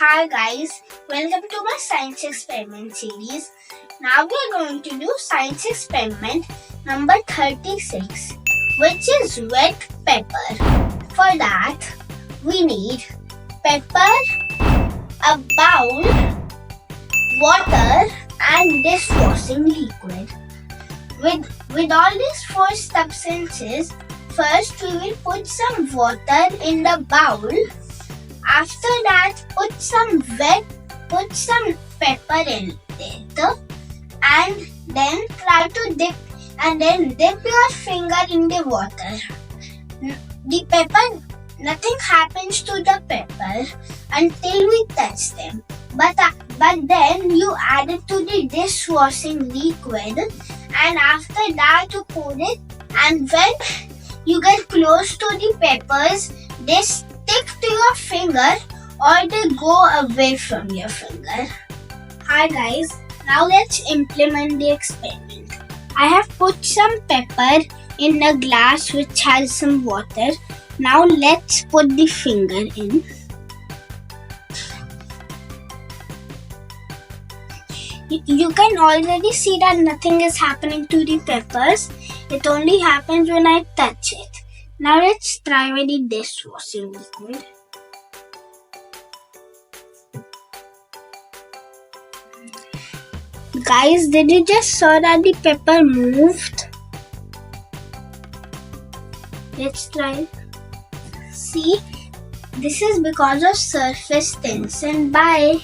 Hi guys, welcome to my science experiment series. Now we are going to do science experiment number 36, which is wet pepper. For that, we need pepper, a bowl, water and dishwashing liquid. With all these four substances, first we will put some water in the bowl. After that, put some pepper in it, and then try to dip your finger in the water. The pepper, nothing happens to the pepper until we touch them. But then you add it to the dishwashing liquid, and after that you pour it. And when you get close to the peppers, they stick to your finger or they go away from your finger. Hi guys, now let's implement the experiment. I have put some pepper in a glass which has some water. Now let's put the finger in. You can already see that nothing is happening to the peppers. It only happens when I touch it. Now let's try with the dishwashing liquid. Guys, did you just saw that the pepper moved? Let's try. See, this is because of surface tension. Bye.